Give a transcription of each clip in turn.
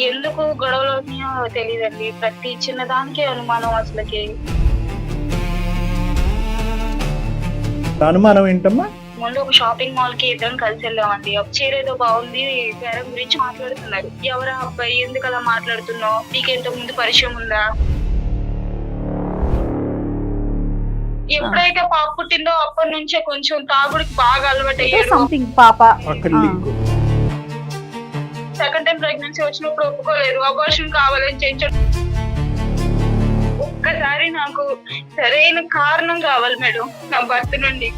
ఎందుకు గొడవలు తెలియదండి. ప్రతి చిన్నదానికి అనుమానం అసలుకి. అనుమానం ఏంటమ్మా? ముందు ఒక షాపింగ్ మాల్ కి ఇద్దరం కలిసి వెళ్ళామండి. ఒక చీర ఏదో బాగుంది, బేరం గురించి మాట్లాడుతున్నారు. ఎవరా అబ్బాయి, ఎందుకు అలా మాట్లాడుతున్నావు, నీకెంత ముందు పరిచయం ఉందా? ఎప్పుడైతే పాప పుట్టిందో అప్పటి నుంచే కొంచెం తాగుడికి బాగా అలవాటు అయ్యాడు. సెకండ్ టైం ప్రెగ్నెన్సీ వచ్చినప్పుడు ఒప్పుకోలేదు, అబార్షన్ కావాలని చేయించాడు. ఒక్కసారి నాకు సరైన కారణం కావాలి మేడం నా భర్త నుండి.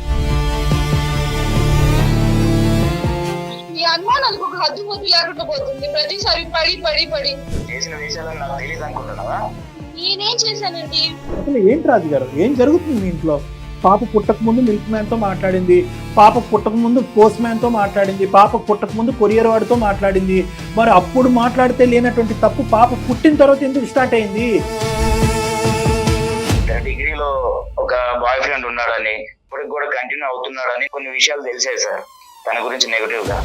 ఈ అనుమానాలకు ఒక హద్దు పొద్దు లేకుండా పోతుంది. ప్రతిసారి పడి పడి పడి చేసిన విషయాలు నాకు తెలియదు అనుకుంటున్నావా? నేనేం చేశానండి? అసలు ఏంటి రాజు గారు, ఏం జరుగుతుంది మీ ఇంట్లో? పాప పుట్టక ముందు మిల్క్ మ్యాన్ తో మాట్లాడింది, పాప పుట్టక ముందు పోస్ట్ మ్యాన్ తో మాట్లాడింది, పాప పుట్టక ముందు కొరియర్ వాడితో మాట్లాడింది. మరి అప్పుడు మాట్లాడితే లేనటువంటి తప్పు పాప పుట్టిన తర్వాత ఎందుకు స్టార్ట్ అయింది? డిగ్రీలో ఒక బాయ్ ఫ్రెండ్ ఉన్నాడని, ఇప్పటికి కూడా కంటిన్యూ అవుతున్నాడని కొన్ని విషయాలు తెలిసాయి సార్ తన గురించి నెగటివ్ గా.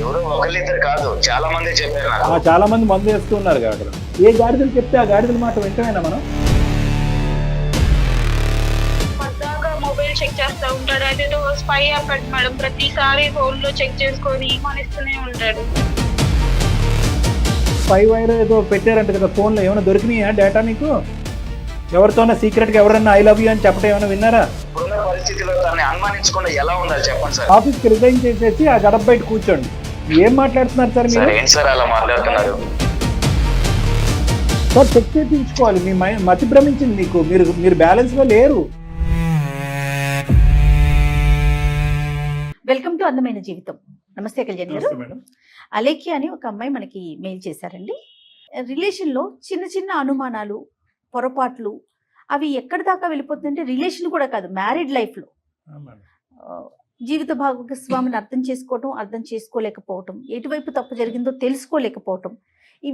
ఎవరో ఒకళ్ళిద్దరు కాదు, చాలా మంది చెప్పారు నాకు. చాలా మంది మందు వేస్తూ ఉన్నారు కాబట్టి ఏ గాడిదలు చెప్తే ఆ గాడిదల మాట వెంటనేనా మనం? పద్దాకా మొబైల్ చెక్ చేస్తా ఉంటాడు. అదేదో స్పై యాప్ మేడం, ప్రతిసారి ఫోన్ లో చెక్ చేసుకొని మనిస్తూనే ఉంటాడు. స్పై వైర్ ఏదో పెట్టారంట కదా ఫోన్ లో, ఏమైనా దొరికినాయా డేటా మీకు? ఎవరితోనా సీక్రెట్ గా ఎవరన్నా ఐ లవ్ యూ అని చెప్పడం ఏమైనా విన్నారా? ఇప్పుడున్న పరిస్థితిలో తనని అనుమానించకుండా ఎలా ఉండాలి చెప్పండి సార్. ఆఫీస్ కి రిజైన్ చేసేసి ఆ గడప బయట కూర్చోండి. ఏం మాట్లాడుతున్నారు సార్ మీరు? ఏంటి సార్ అలా మాట్లాడుతున్నారు? సార్ చెక్ చేయించుకోవాలి. మీ మతి భ్రమించింది మీకు, మీరు బ్యాలెన్స్ లో లేరు. వెల్కమ్ టు అందమైన జీవితం. నమస్తే కళ్యాణ్ గారు. అలేఖ్య అని ఒక అమ్మాయి మనకి మెయిల్ చేశారండి. రిలేషన్లో చిన్న చిన్న అనుమానాలు, పొరపాట్లు అవి ఎక్కడి దాకా వెళ్ళిపోతుందంటే రిలేషన్ కూడా కాదు, మ్యారీడ్ లైఫ్లో జీవిత భాగస్వామిని అర్థం చేసుకోవటం, అర్థం చేసుకోలేకపోవటం, ఎటువైపు తప్పు జరిగిందో తెలుసుకోలేకపోవటం,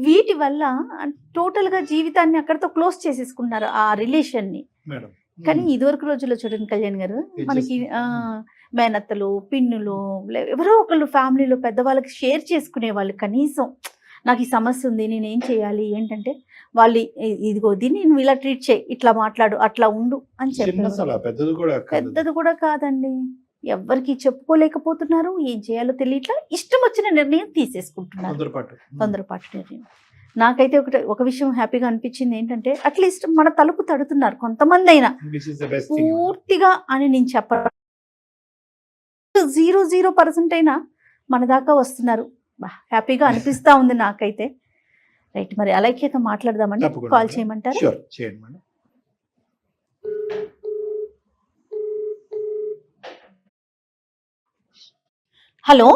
వీటి వల్ల టోటల్గా జీవితాన్ని అక్కడితో క్లోజ్ చేసేసుకున్నారు ఆ రిలేషన్ని. కానీ ఇదివరకు రోజుల్లో చూడండి కళ్యాణ్ గారు, మనకి మేనత్తలు, పిన్నులు, ఎవరో ఒకళ్ళు ఫ్యామిలీలో పెద్దవాళ్ళకి షేర్ చేసుకునే వాళ్ళు. కనీసం నాకు ఈ సమస్య ఉంది, నేనేం చేయాలి ఏంటంటే వాళ్ళు ఇదిగో దీన్ని నువ్వు ఇలా ట్రీట్ చేయి, ఇట్లా మాట్లాడు, అట్లా ఉండు అని చెప్పారు. పెద్దది కూడా కాదండి, ఎవరికి చెప్పుకోలేకపోతున్నారు, ఏం చేయాలో తెలియట్లా, ఇష్టం వచ్చిన నిర్ణయం తీసేసుకుంటున్నారు, తొందరపాటు నిర్ణయం. నాకైతే ఒక విషయం హ్యాపీగా అనిపించింది ఏంటంటే అట్లీస్ట్ మన తలుపు తడుతున్నారు కొంతమంది అయినా, పూర్తిగా అని నేను చెప్ప 0% అయినా మన దాకా వస్తున్నారు. హ్యాపీగా అనిపిస్తా ఉంది నాకైతే. రైట్, మరి అలైక్యతో మాట్లాడదామండి. కాల్ చేయమంటారు? హలో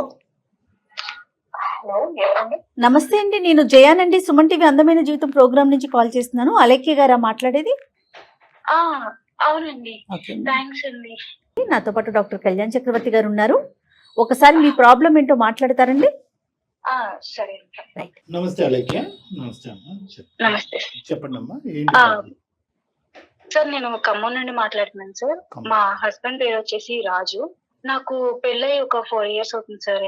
నమస్తే అండి, నేను జయానండి, సుమన్ టీవీ అందమైన జీవితం ప్రోగ్రామ్ నుంచి కాల్ చేస్తున్నాను. అలేఖ్య గారా మాట్లాడేది? అవునండి, థాంక్స్ అండి. నాతో పాటు డాక్టర్ కళ్యాణ్ చక్రవర్తి గారు ఉన్నారు. ఒకసారి మీ ప్రాబ్లం ఏంటో మాట్లాడతారండి? సరే. నమస్తే అలేఖ్య. నమస్తే. చెప్పండి అమ్మా. సార్ నేను ఖమ్మం నుండి మాట్లాడుతున్నాను సార్. మా హస్బెండ్ పేరు వచ్చేసి రాజు. నాకు పెళ్ళై ఒక 4 years అవుతుంది సార్.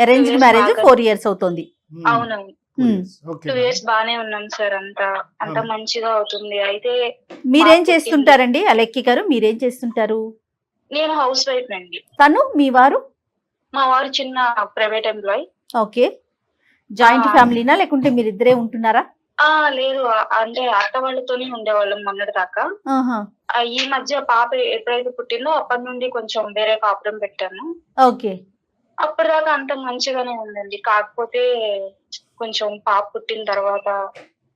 అరేంజ్డ్ మ్యారేజ్ 4 years అవుతుంది. అవునవును. 2 years బానే ఉన్నాం సార్. అంతా మంచిగా అవుతుంది. అయితే మీరేం చేస్తుంటారండి అలెక్కి గారు? మీరేం చేస్తుంటారు? నేను హౌస్ వైఫ్ అండి. తను మీ వారు? మా వారు చిన్న ప్రైవేట్ ఎంప్లాయ్. ఓకే. జాయింట్ ఫ్యామిలీనా లేకుంటే మీరిద్దరే ఉంటున్నారా? లేదు, అంటే అత్త వాళ్ళతోనే ఉండేవాళ్ళం మొన్నటి దాకా. ఈ మధ్య పాప ఎప్పుడైతే పుట్టిందో అప్పటి నుండి కొంచెం వేరే కాపురం పెట్టాను. ఓకే. అప్పటిదాకా అంత మంచిగానే ఉందండి. కాకపోతే కొంచెం పాప పుట్టిన తర్వాత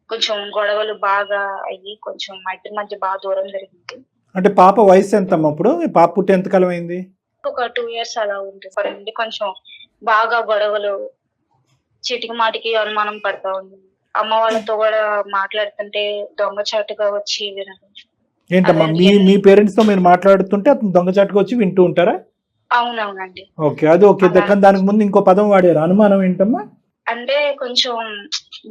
కొంచెం గొడవలు బాగా అయ్యి కొంచెం మా ఇద్దరి మధ్య బాగా దూరం జరిగింది. అంటే పాప వయసు ఎంత అప్పుడు? పాప పుట్టి ఎంత కాలం అయింది? ఒక 2 years అలా ఉంటుంది. కొంచెం బాగా గొడవలు, చీటికి మాటికి అనుమానం పడతా ఉంది. అమ్మ వాళ్ళతో కూడా మాట్లాడుతుంటే దొంగచాటుగా వచ్చి వినడం. ఏంటమ్మా మీ పేరెంట్స్ తో మీరు మాట్లాడుతుంటే అతను దొంగచాటుగా వచ్చి వింటూ ఉంటారా? అవునవునండి. ఓకే, అది ఓకే. దానికి ముందు ఇంకో పదం వాడారు, అనుమానం. ఏంటమ్మా? అంటే కొంచెం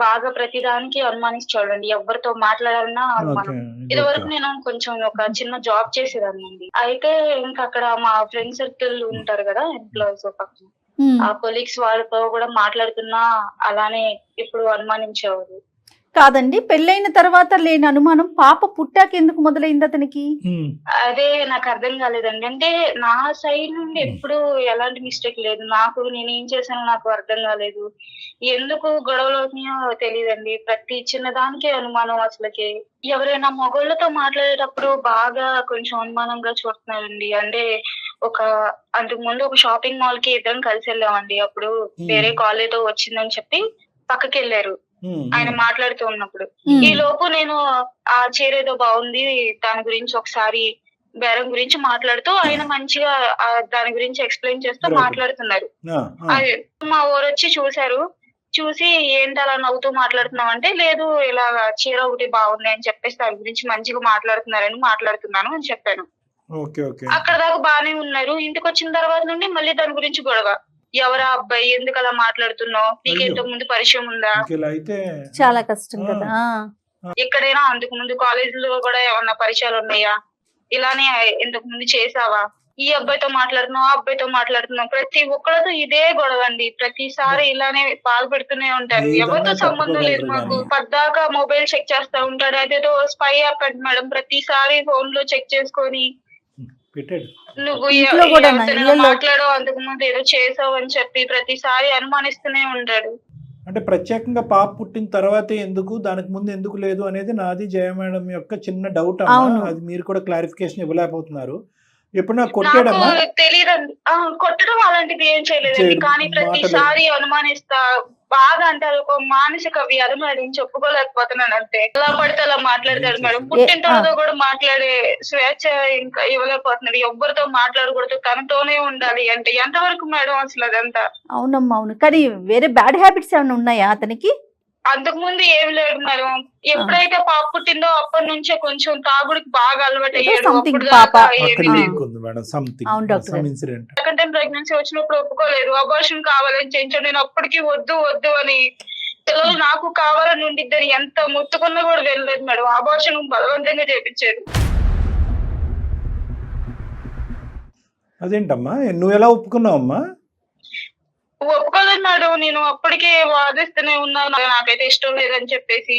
బాగా ప్రతిదానికి అనుమానించి చూడండి, ఎవరితో మాట్లాడాలన్నా అనుమానం. ఇదివరకు నేను కొంచెం ఒక చిన్న జాబ్ చేసేదాన్ని. అయితే ఇంకా అక్కడ మా ఫ్రెండ్ సర్కిల్ ఉంటారు కదా, ఎంప్లాయీస్ పక్కన, ఆ కొలీగ్స్ వాళ్ళతో కూడా మాట్లాడుతున్నా అలానే ఇప్పుడు అనుమానించేవారు. కాదండి, పెళ్ళైన తర్వాత లేని అనుమానం పాప పుట్టాక ఎందుకు మొదలైంది అతనికి? అదే నాకు అర్థం కాలేదండి. అంటే నా సైడ్ నుండి ఎప్పుడు ఎలాంటి మిస్టేక్ లేదు. నాకు నేనేం చేశానో నాకు అర్థం కాలేదు. ఎందుకు గొడవలు అవుతున్నాయో తెలియదండి. ప్రతి చిన్నదానికి అనుమానం. అసలుకి ఎవరైనా మగోళ్ళతో మాట్లాడేటప్పుడు బాగా కొంచెం అనుమానంగా చూస్తున్నారండి. అంటే అంతకు ముందు ఒక షాపింగ్ మాల్ కి ఇద్దరం కలిసి వెళ్ళామండి. అప్పుడు వేరే కాల్ ఏదో వచ్చిందని చెప్పి పక్కకి వెళ్ళారు ఆయన మాట్లాడుతూ ఉన్నప్పుడు. ఈ లోపు నేను ఆ చీర ఏదో బాగుంది, దాని గురించి ఒకసారి బేరం గురించి మాట్లాడుతూ ఆయన మంచిగా దాని గురించి ఎక్స్ప్లెయిన్ చేస్తూ మాట్లాడుతున్నారు. అది మా ఊరొచ్చి చూశారు. చూసి ఏంటి అలా నవ్వుతూ మాట్లాడుతున్నావు అంటే, లేదు ఇలా చీర ఒకటి బాగుంది అని చెప్పేసి దాని గురించి మంచిగా మాట్లాడుతున్నాను అని చెప్పాను. అక్కడ దాకా బానే ఉన్నారు. ఇంటికి వచ్చిన తర్వాత నుండి మళ్ళీ దాని గురించి గొడవ. ఎవరా అబ్బాయి, ఎందుకు అలా మాట్లాడుతున్నావు, నీకు ఇంతకు ముందు పరిచయం ఉందా? చాలా కష్టం కదా. ఎక్కడైనా అంతకు ముందు కాలేజ్ లో కూడా ఏమన్నా పరిచయాలు ఉన్నాయా, ఇలానే ఇంతకు ముందు చేసావా, ఈ అబ్బాయితో మాట్లాడుతున్నావు ఆ అబ్బాయితో మాట్లాడుతున్నావు, ప్రతి ఒక్కరితో ఇదే గొడవ అండి. ప్రతిసారి ఇలానే బాధపెడుతూనే ఉంటారు. ఎవరితో సంబంధం లేదు మాకు. పద్దాకా మొబైల్ చెక్ చేస్తా ఉంటాడు. అదేదో స్పై యాప్ అంట మేడం. ప్రతిసారి ఫోన్ లో చెక్ చేసుకొని నువ్వు మాట్లాడావు, అంతకు ముందు ఏదో చేసావు అని చెప్పి ప్రతిసారి అనుమానిస్తూనే ఉంటాడు. అంటే ప్రత్యేకంగా పాప పుట్టిన తర్వాత ఎందుకు, దానికి ముందు ఎందుకు లేదు అనేది నాది జయ మేడం యొక్క చిన్న డౌట్ అమ్మా. అది మీరు కూడా క్లారిఫికేషన్ ఇవ్వలేకపోతున్నారు. ఎప్పుడు నాకు కొట్టాడమ్మా? తెలియదండి, కొట్టడం అలాంటిది ఏం చేయలేదండి. కానీ ప్రతిసారి అనుమానిస్తా బాగా. అంటే అది ఒక మానసిక వ్యాధి మేడం, చెప్పుకోలేకపోతున్నాను అంతే. ఎలా పడితే అలా మాట్లాడతాడు మేడం. పుట్టిన తర్వాత కూడా మాట్లాడే స్వేచ్ఛ ఇంకా ఇవ్వలేకపోతున్నాడు. ఎవ్వరితో మాట్లాడకూడదు, తనతోనే ఉండాలి అంటే ఎంతవరకు మేడం అసలు అదంతా? అవునమ్మా అవును. కానీ వేరే బ్యాడ్ హ్యాబిట్స్ ఏమైనా ఉన్నాయా అతనికి? అంతకు ముందు ఏం లేదు మేడం. ఎప్పుడైతే పాప పుట్టిందో అప్పటి నుంచే కొంచెం తాగుడికి బాగా అలవాటు అయ్యాడు. సెకండ్ టైం ప్రెగ్నెన్సీ వచ్చినప్పుడు ఒప్పుకోలేదు, అబార్షన్ కావాలని చేయించాడు. నేను అప్పటికి వద్దు అని, పిల్లలు నాకు కావాలని ఉండిద్దని ఎంత ముత్తుకున్నా కూడా వెళ్ళలేదు మేడం. అబార్షన్ బలవంతంగా చేయించాడు. అదేంటమ్మా, నువ్వు ఎలా ఒప్పుకున్నావమ్మా? ఒప్పుకోదన్నాడు. నేను అప్పటికే వాదిస్తూనే ఉన్నాను, నాకైతే ఇష్టం లేదని చెప్పేసి.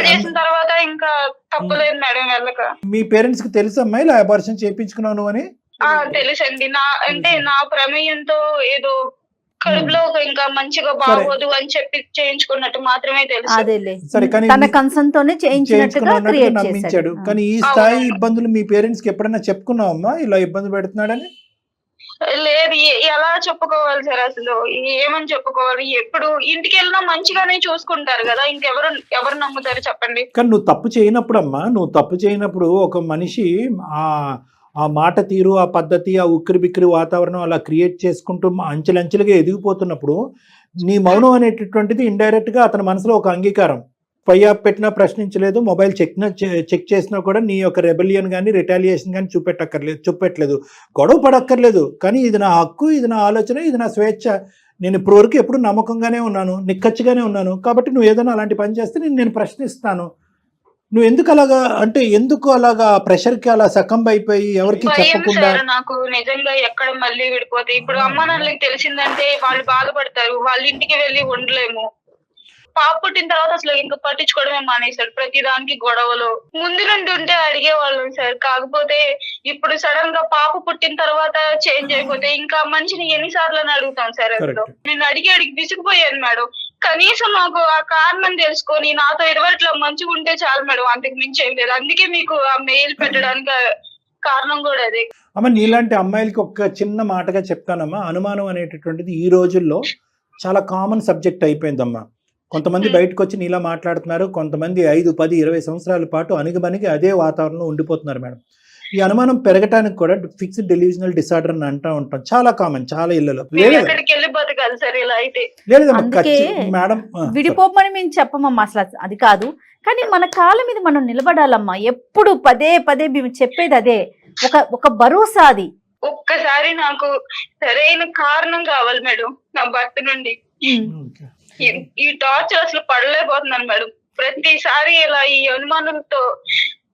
చేసిన తర్వాత ఇంకా తప్పలేదు మేడం వెళ్ళక. మీ పేరెంట్స్ కి తెలుసమ్మా ఇలా అబార్షన్ చేయించుకున్నాను అని? తెలుసండి. నా ప్రమేయంతో ఏదో కడుపులో ఇంకా మంచిగా బాగోదు అని చెప్పి చేయించుకున్నట్టు మాత్రమే తెలుసు. తన కన్సర్న్ తోనే చేయించినట్టుగా నమ్మించాడు. కానీ ఈ స్థాయి ఇబ్బందులు మీ పేరెంట్స్ కి ఎప్పుడైనా చెప్పుకున్నావమ్మా ఇలా ఇబ్బంది పెడుతున్నాడని? లేదు, ఎలా చెప్పుకోవాలి సార్? అసలు ఏమని చెప్పుకోవాలి? ఎప్పుడు ఇంటికి వెళ్ళినా మంచిగానే చూసుకుంటారు కదా, ఎవరు నమ్ముతారు చెప్పండి? కానీ నువ్వు తప్పు చేయనప్పుడు ఒక మనిషి ఆ మాట తీరు, ఆ పద్ధతి, ఆ ఉక్కిరి బిక్కిరి వాతావరణం అలా క్రియేట్ చేసుకుంటూ అంచెలంచెలుగా ఎదిగిపోతున్నప్పుడు నీ మౌనం అనేటటువంటిది ఇండైరెక్ట్ గా అతని మనసులో ఒక అంగీకారం. పయ్యాప్ పెట్టినా ప్రశ్నించలేదు, మొబైల్ చెక్ చేసినా కూడా నీ యొక్క రెబెలియన్ కానీ రిటాలియేషన్ కానీ చూపెట్టలేదు, గొడవ పడక్కర్లేదు. కానీ ఇది నా హక్కు, ఇది నా ఆలోచన, ఇది నా స్వేచ్ఛ, నేను ఇప్పటివరకు ఎప్పుడు నమ్మకంగానే ఉన్నాను, నిక్కచ్చిగానే ఉన్నాను, కాబట్టి నువ్వు ఏదైనా అలాంటి పని చేస్తే నేను ప్రశ్నిస్తాను. నువ్వు ఎందుకు అలాగా ప్రెషర్ కి అలా సకంబ్ అయిపోయి ఎవరికి చెప్పకుండా? నాకు నిజంగా ఎక్కడ మళ్ళీ విడిపోతే ఇప్పుడు అమ్మ నాన్నలకి తెలిసిందంటే వాళ్ళు బాధపడతారు. వాళ్ళ ఇంటికి వెళ్ళి ఉండలేము. పాప పుట్టిన తర్వాత అసలు ఇంకా పట్టించుకోవడమే మానేశాడు. ప్రతి దానికి గొడవలు. ముందు నుండి ఉంటే అడిగేవాళ్ళం సార్. కాకపోతే ఇప్పుడు సడన్ గా పాప పుట్టిన తర్వాత చేంజ్ అయిపోతే ఇంకా మనిషిని ఎన్నిసార్లు అని అడుగుతాం సార్. అసలు నేను అడిగి విసిగిపోయాను మేడం. కనీసం నాకు ఆ కారణం తెలుసుకొని నాతో ఇరువట్లా మంచిగా ఉంటే చాలు మేడం, అంతకు మించి ఏం లేదు. అందుకే మీకు ఆ మెయిల్ పెట్టడానికి కారణం కూడా అదే. అమ్మ, నీలాంటి అమ్మాయిలకి ఒక చిన్న మాటగా చెప్తానమ్మా, అనుమానం అనేటటువంటిది ఈ రోజుల్లో చాలా కామన్ సబ్జెక్ట్ అయిపోయిందమ్మా. కొంతమంది బయటకు వచ్చి నీలా మాట్లాడుతున్నారు, కొంతమంది 5, 10, 20 సంవత్సరాల పాటు అణిగిమణిగి అదే వాతావరణంలో ఉండిపోతున్నారు మేడం. ఈ అనుమానం పెరగటానికి కూడా ఫిక్స్డ్ డెల్యూజనల్ డిసార్డర్ అని అంటూ ఉంటాం, చాలా కామన్, చాలా ఇళ్లలో. విడిపోమని మేము చెప్పమమ్మా, అసలు అది కాదు. కానీ మన కాళ్ళ మీద మనం నిలబడాలమ్మా. ఎప్పుడు పదే మేము చెప్పేది అదే, ఒక భరోసా. అది ఒక్కసారి నాకు సరైన కారణం కావాలి మేడం నా భర్త నుండి. ఈ టార్చర్ అసలు పడలేకపోతున్నాను మేడం. ప్రతిసారి ఇలా ఈ అనుమానంతో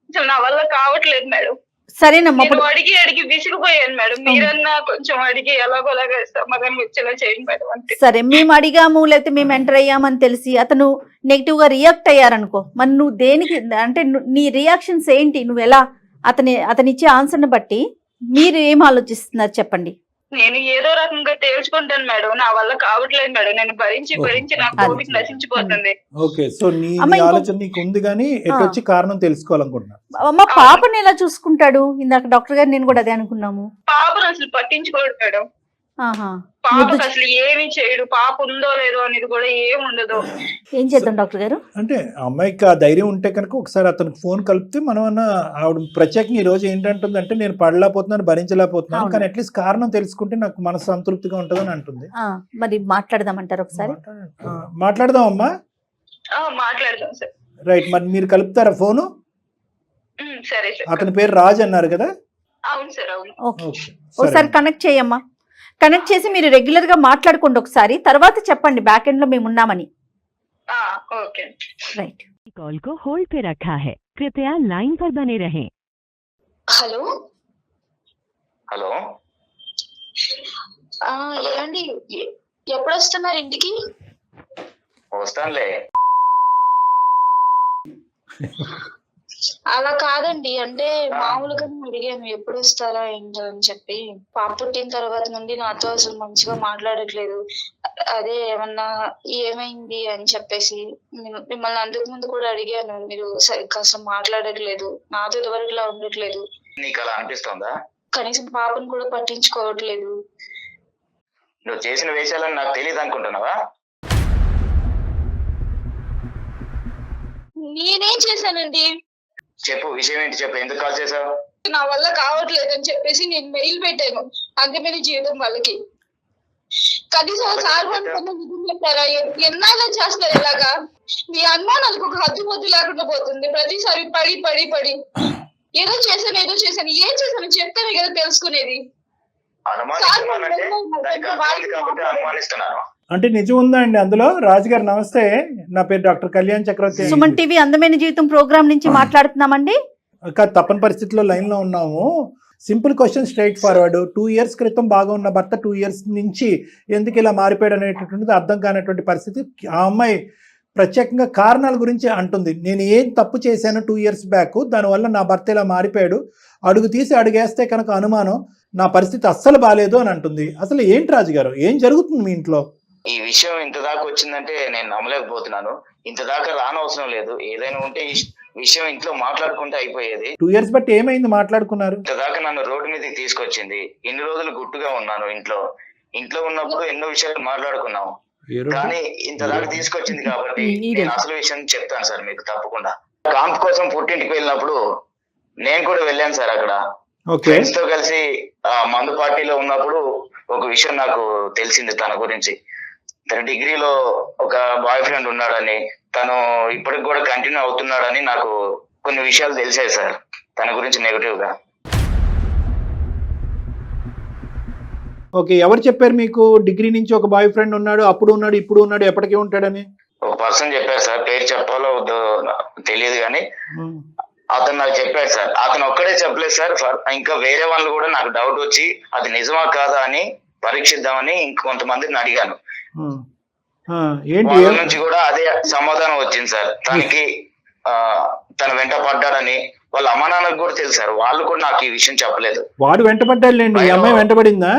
అసలు నా వల్ల కావట్లేదు మేడం. సరేనమ్మా నేను ఇప్పుడు అడిగి అడిగి విసిగిపోయాను మేడం. మీరన్నా కొంచెం అడిగి ఎలాగోలాగా సమాధానం వచ్చేలా చేయండి మేడం అంతే. సరే మేము అడిగాము లేకపోతే మేము ఎంటర్ అయ్యామని తెలిసి అతను నెగిటివ్ గా రియాక్ట్ అయ్యారనుకో, మరి నువ్వు దేనికి అంటే నీ రియాక్షన్స్ ఏంటి, నువ్వు ఎలా అతని ఇచ్చే ఆన్సర్ని బట్టి మీరు ఏం ఆలోచిస్తున్నారు చెప్పండి. నేను ఏదో రకంగా తేల్చుకుంటాను మేడం, నా వల్ల కావట్లేదు మేడం. నేను భరించి నాకు కోపిక నశించిపోతుంది. ఓకే, సో నీ అమ్మ, నీ ఇంకో- ఆలోచన నీకు ఉంది కానీ ఎటొచ్చి కారణం తెలుసుకోవాలనుకుంటున్నా. మా పాపని ఎలా చూసుకుంటాడు? ఇందాక డాక్టర్ గారు నేను కూడా అదే అనుకున్నాము. పాపను అసలు పట్టించుకోడు మేడం. ఆహా, పాపకు అసలు ఏమి చేయడు. పాప ఉందో లేదో అనేది కూడా ఏం ఉండదు. ఏం చేద్దాం డాక్టర్ గారు? అంటే అమ్మాయికి ఆ ధైర్యం ఉంటే కనుక ఒకసారి అతనికి ఫోన్ కలిపితే మనం అన్న ఆవిడ ప్రత్యేకంగా ఈ రోజు ఏంటంటుంది అంటే నేను పడలేకపోతున్నాను, భరించలేకపోతున్నాను, అవును. కానీ అట్లీస్ట్ కారణం తెలుసుకుంటే నాకు మనసు సంతృప్తిగా ఉంటుందని అంటుంది. మరి మాట్లాడదామంటారు ఒకసారి? మాట్లాడదాం అమ్మా. మాట్లాడదాం సార్. రైట్, మరి మీరు కలుపుతారా ఫోను? సరే సార్. అతని పేరు రాజ్ అన్నారు కదా? అవును సార్, అవును. ఓకే, ఓకే, ఒకసారి కనెక్ట్ చేయమ్మా. కనెక్ట్ చేసి మీరు రెగ్యులర్ గా మాట్లాడుకోండి ఒకసారి, తర్వాత చెప్పండి బ్యాక్ ఎండ్ లో మేము ఉన్నామని. Okay right. कॉल को होल्ड पे रखा है, कृपया लाइन पर बने रहें। హలో హలో, ఏమండి, ఎప్పుడు వస్తున్నారు ఇంటికి? వస్తానులే. అలా కాదండి, అంటే మామూలుగా అడిగాను ఎప్పుడు వస్తారా ఏంటో అని చెప్పి. పాప పుట్టిన తర్వాత నుండి నాతో అసలు మంచిగా మాట్లాడట్లేదు. అదే ఏమన్నా ఏమైంది అని చెప్పేసి మిమ్మల్ని అంతకు ముందు కూడా అడిగాను, మీరు సరిగ్గా అసలు మాట్లాడట్లేదు, నాతో ఇదివరకులా ఉండట్లేదు, నీకు అలా అనిపిస్తుందా? కనీసం పాపను కూడా పట్టించుకోవట్లేదు. నువ్వు చేసిన వేషాలని నాకు తెలియదు అనుకుంటున్నావా? నేనేం చేశానండి? చెప్పు, విషయం ఏంటి చెప్పు, ఎందుకు కాల్ చేసావు? నా వల్ల కావట్లేదు అని చెప్పేసి నేను మెయిల్ పెట్టాను అంగమేని జీవితం వాళ్ళకి. కనీసం సార్ పెట్టారా? ఎన్నాళ్ళని చేస్తారు ఇలాగా? మీ అనుమానాలకు ఒక హద్దు పొద్దు లేకుండా పోతుంది. ప్రతిసారి పడి పడి పడి ఏదో చేశాను ఏం చేశాను చెప్తానే కదా తెలుసుకునేది. అనుమానిస్తున్నాను. అంటే నిజం ఉందా అండి అందులో? రాజుగారు నమస్తే, నా పేరు డాక్టర్ కళ్యాణ్ చక్రవర్తి. సుమన్ టీవీ అందమైన జీవితం ప్రోగ్రామ్ నుంచి మాట్లాడుతున్నామండి. తప్పని పరిస్థితిలో లైన్ లో ఉన్నాము. Simple question, straight forward. 2 years క్రితం బాగా ఉన్న భర్త 2 years నుంచి ఎందుకు ఇలా మారిపోయాడు అనేటటువంటిది అర్థం కానటువంటి పరిస్థితి. ఆ అమ్మాయి ప్రత్యేకంగా కారణాల గురించి అంటుంది. నేను ఏం తప్పు చేశాను 2 years బ్యాక్, దానివల్ల నా భర్త ఇలా మారిపోయాడు, అడుగు తీసి అడుగేస్తే కనుక అనుమానం, నా పరిస్థితి అస్సలు బాగాలేదు అని అంటుంది. అసలు ఏంటి రాజుగారు, ఏం జరుగుతుంది మీ ఇంట్లో? ఈ విషయం ఇంత దాకా వచ్చిందంటే నేను నమ్మలేకపోతున్నాను. ఇంత దాకా రానవసరం లేదు. ఏదైనా ఉంటే ఈ విషయం ఇంట్లో మాట్లాడుకుంటే అయిపోయేది. 2 years బట్టి ఏమైంది మాట్లాడుకున్నారు? ఇంత దాకా నన్ను రోడ్డు మీదకి తీసుకొచ్చింది. ఇన్ని రోజులు గుట్టుగా ఉన్నాను. ఇంట్లో ఉన్నప్పుడు ఎన్నో విషయాలు మాట్లాడుకున్నాం, కానీ ఇంత దాకా తీసుకొచ్చింది కాబట్టి నేను అసలు విషయం చెప్తాను సార్ మీకు తప్పకుండా. కాంప్ కోసం పుట్టింటికి వెళ్ళినప్పుడు నేను కూడా వెళ్ళాను సార్. అక్కడ ఫ్రెండ్స్ తో కలిసి మందు పార్టీలో ఉన్నప్పుడు ఒక విషయం నాకు తెలిసింది తన గురించి. తన డిగ్రీలో ఒక బాయ్ ఫ్రెండ్ ఉన్నాడని, తను ఇప్పటికి కూడా కంటిన్యూ అవుతున్నాడని నాకు కొన్ని విషయాలు తెలిసాయి సార్ తన గురించి నెగటివ్ గా. ఓకే, ఎవరు చెప్పారు మీకు డిగ్రీ నుంచి ఒక బాయ్ ఫ్రెండ్ ఉన్నాడు, అప్పుడు ఉన్నాడు ఇప్పుడు ఉన్నాడు, ఎప్పటికీ ఉంటాడని? ఒక పర్సన్ చెప్పారు సార్, పేరు చెప్పాలో వద్దో తెలియదు కానీ అతను నాకు చెప్పాడు సార్. అతను ఒక్కడే చెప్పలేదు సార్, ఇంకా వేరే వాళ్ళు కూడా నాకు డౌట్ వచ్చి అది నిజమా కాదా అని పరీక్షిద్దామని ఇంకొంతమందిని అడిగాను. వాళ్ళ నుంచి కూడా అదే సమాధానం వచ్చింది సార్. తన వెంట పడ్డాడని వాళ్ళ అమ్మ నాన్నకు కూడా తెలుసు సార్. వాళ్ళు కూడా నాకు ఈ విషయం చెప్పలేదు. వాడు వెంటపడ్డాడులేండి. ఈ అమ్మాయి వెంటబడిందా?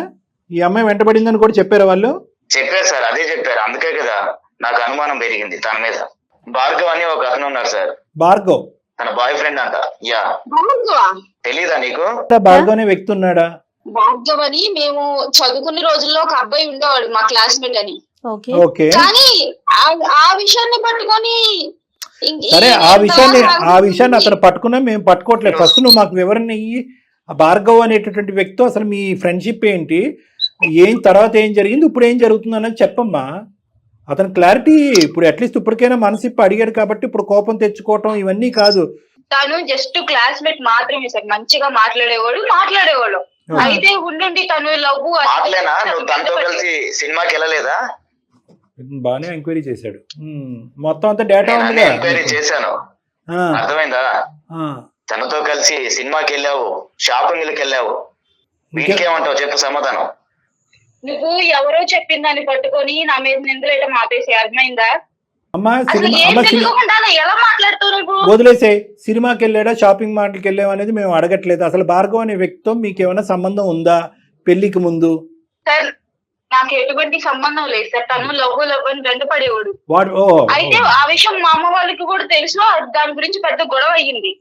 ఈ అమ్మాయి వెంటబడిందని కూడా చెప్పారు వాళ్ళు? చెప్పారు సార్, అదే చెప్పారు. అందుకే కదా నాకు అనుమానం పెరిగింది తన మీద. భార్గవ్ అని ఒక అతను ఉన్నారు సార్. భార్గవ్ తన బాయ్ ఫ్రెండ్ అంట. యా, తెలీదా నీకు? భార్గవ్ అనే వ్యక్తి ఉన్నాడా? భార్గవ్ అని మేము చదువుకునే రోజుల్లో ఒక అబ్బాయి ఉండేవాడు మా క్లాస్మేట్ అని. ఓకే, కానీ ఆ విషయాన్ని పట్టుకొని సరే, ఆ విషయాన్ని అతను పట్టుకున్నా మేము పట్టుకోవట్లేదు. ఫస్ట్ నువ్వు మాకు వివరణ ఇయ్యి. ఆ భార్గవ్ అనేటటువంటి వ్యక్తితో అసలు మీ ఫ్రెండ్షిప్ ఏంటి, తర్వాత ఏం జరిగింది, ఇప్పుడు ఏం జరుగుతుంది అనేది చెప్పమ్మా. అతను క్లారిటీ ఇప్పుడు అట్లీస్ట్ ఇప్పటికైనా మనసిప్పి అడిగాడు కాబట్టి ఇప్పుడు కోపం తెచ్చుకోవటం ఇవన్నీ కాదు. తను జస్ట్ క్లాస్మేట్ మాత్రమే సార్, మంచిగా మాట్లాడేవాడు. అయితే ఉండండి తను లవ్ మాట్లాడినా నువ్వు తనతో కలిసి సినిమాకి వెళ్ళలేదా? బాగానే ఎంక్వైరీ చేశాడు. మొత్తం అంతా డేటా ఉంది. ఎంక్వైరీ చేశాను, అర్థమైందా? తనతో కలిసి సినిమాకి వెళ్ళావు, షాపింగ్కి వెళ్ళావు, వీటికేమంటావు చెప్పు సమాధానం. నువ్వు ఎవరో చెప్పిన దాన్ని పట్టుకొని నా మీద నిందలేయడం ఆపేసి, అర్థమైందా? అమ్మా అసలు ఏం తెలియకుండా ఎలా మాట్లాడుతావు నువ్వు? వదిలేసే. సినిమాకి వెళ్ళాడా, షాపింగ్ మాల్కి వెళ్ళావు అనేది మేము అడగట్లేదు. అసలు భార్గవ్ అనే వ్యక్తితో మీకు ఏమైనా సంబంధం ఉందా పెళ్లికి ముందు? సార్ నాకు ఎటువంటి సంబంధం లేదు సార్. తను లవ్ అని వెంటపడేవాడు. అయితే ఆ విషయం మా అమ్మ వాళ్ళకి కూడా తెలుసు. దాని గురించి పెద్ద గొడవ అయ్యింది.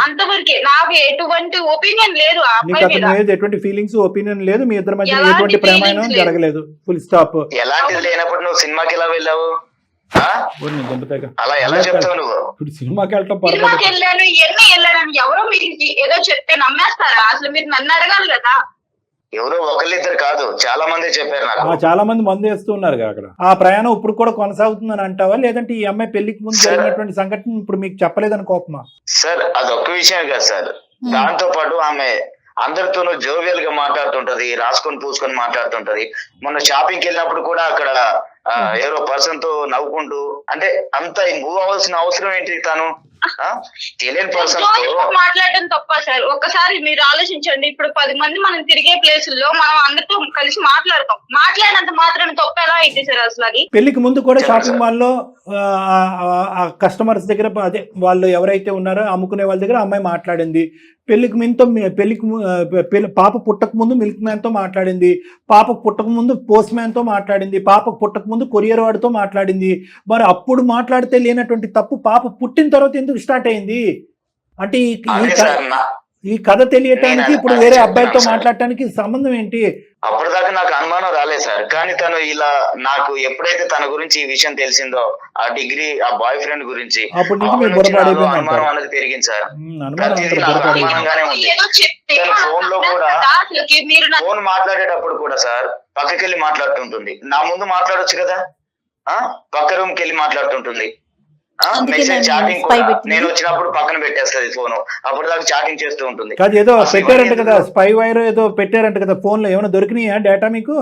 అంతవరకే. నాకు ఎటువంటి ఒపీనియన్ లేదు ఆ అబ్బాయి మీద. ఎటువంటి ఫీలింగ్స్, ఒపీనియన్ లేదు. మీ ఇద్దరి మధ్య ఎటువంటి ప్రేమ జరగలేదు. Full stop. ఎలాంటిది లేనప్పుడు నువ్వు సినిమాకి ఎలా వెళ్ళావు? అలా ఎలా చెప్తావు నువ్వు? సినిమాకి వెళ్ళాను, ఎన్ని వెళ్ళాను, ఎవరో మీరు ఏదో చెప్తే నమ్మేస్తారా? అసలు మీరు నన్ను అడగాలి కదా. ఎవరో ఒకళ్ళిద్దరు కాదు, చాలా మంది చెప్పారు నాకు. చాలా మంది మందు వేస్తున్నారు అక్కడ. ఆ ప్రయాణం ఇప్పుడు కూడా కొనసాగుతుందని అంటావా, లేదంటే ఈ అమ్మాయి పెళ్లికి ముందు జరిగినటువంటి సంఘటన ఇప్పుడు మీకు చెప్పలేదని కోపమా? సార్ అదొక్క విషయం కాదు సార్. దాంతో పాటు ఆమె అందరితోనూ జోవియల్ గా మాట్లాడుతుంటది, రాసుకొని పూసుకొని మాట్లాడుతుంటది. మొన్న షాపింగ్కి వెళ్ళినప్పుడు కూడా అక్కడ ఎవరో పర్సన్ తో నవ్వుకుంటూ, అంటే అంత మూవ్ అవ్వాల్సిన అవసరం ఏంటి? తను తెలియని పర్సన్ మాట్లాడడం తప్ప సార్? ఒక్కసారి మీరు ఆలోచించండి. ఇప్పుడు 10 మంది మనం తిరిగే ప్లేసుల్లో మనం అందరితో కలిసి మాట్లాడతాం. మాట్లాడినంత మాత్రం తప్ప ఎలా అయితే సార్ అసలు అది? పెళ్లికి ముందు కూడా షాపింగ్ మాల్ లో కస్టమర్స్ దగ్గర, అదే వాళ్ళు ఎవరైతే ఉన్నారో అమ్ముకునే వాళ్ళ దగ్గర అమ్మాయి మాట్లాడింది. పాప పుట్టక ముందు మిల్క్ మ్యాన్ తో మాట్లాడింది, పాప పుట్టక ముందు పోస్ట్ మ్యాన్ తో మాట్లాడింది, పాప పుట్టక ముందు కొరియర్ వాడితో మాట్లాడింది. మరి అప్పుడు మాట్లాడితే లేనటువంటి తప్పు పాప పుట్టిన తర్వాత ఎందుకు స్టార్ట్ అయింది? అంటే ఈ కథ తెలియటానికి ఇప్పుడు వేరే అబ్బాయితో మాట్లాడటానికి సంబంధం ఏంటి? అప్పటిదాకా నాకు అనుమానం రాలేదు సార్. కానీ తను ఇలా నాకు ఎప్పుడైతే తన గురించి ఈ విషయం తెలిసిందో, ఆ డిగ్రీ, ఆ బాయ్ ఫ్రెండ్ గురించి అనుమానం అనేది పెరిగింది సార్. అనుమానంగానే ఉంది. ఫోన్ లో కూడా, ఫోన్ మాట్లాడేటప్పుడు కూడా సార్ పక్కకెళ్ళి మాట్లాడుతుంటుంది. నా ముందు మాట్లాడొచ్చు కదా, పక్క రూమ్ కి వెళ్ళి మాట్లాడుతుంటుంది. మెసేజ్ చాటింగ్ నేను వచ్చినప్పుడు పక్కన పెట్టేస్తుంది ఫోన్. అప్పుడు దాకా చాటింగ్ చేస్తూ ఉంటుంది. ఏదో పెట్టారంట కదా, స్పై వైర్ ఏదో పెట్టారంట కదా ఫోన్ లో. ఏమైనా దొరికినాయా డేటా మీకు?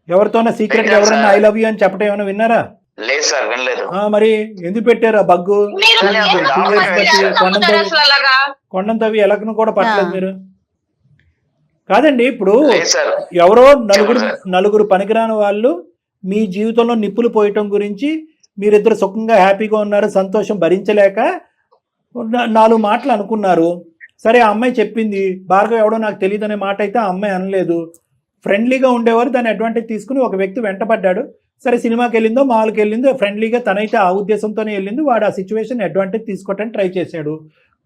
ఎవరితోనా సీక్రెట్ ఎవరైనా ఐ లవ్ యూ అని చెప్పడం ఏమైనా విన్నారా? లేదు సార్, వినలేదు. మరి ఎందుకు పెట్టారు ఆ బగ్గు? కొండంతవి ఎలకను కూడా పట్టలేదు మీరు. కాదండి, ఇప్పుడు ఎవరో నలుగురు పనికిరాని వాళ్ళు మీ జీవితంలో నిప్పులు పోయటం గురించి మీరిద్దరు సుఖంగా హ్యాపీగా ఉన్నారు, సంతోషం భరించలేక 4 మాటలు అనుకున్నారు. సరే, ఆ అమ్మాయి చెప్పింది, భార్గవ్ ఎవడో నాకు తెలియదు అనే మాట అయితే ఆ అమ్మాయి అనలేదు. ఫ్రెండ్లీగా ఉండేవారు దాన్ని అడ్వాంటేజ్ తీసుకుని ఒక వ్యక్తి వెంటపడ్డాడు. సరే, సినిమాకి వెళ్ళిందో మాల్కి వెళ్ళిందో ఫ్రెండ్లీగా తనైతే ఆ ఉద్దేశంతోనే వెళ్ళింది. వాడు ఆ సిచ్యువేషన్ అడ్వాంటేజ్ తీసుకోవటానికి ట్రై చేశాడు.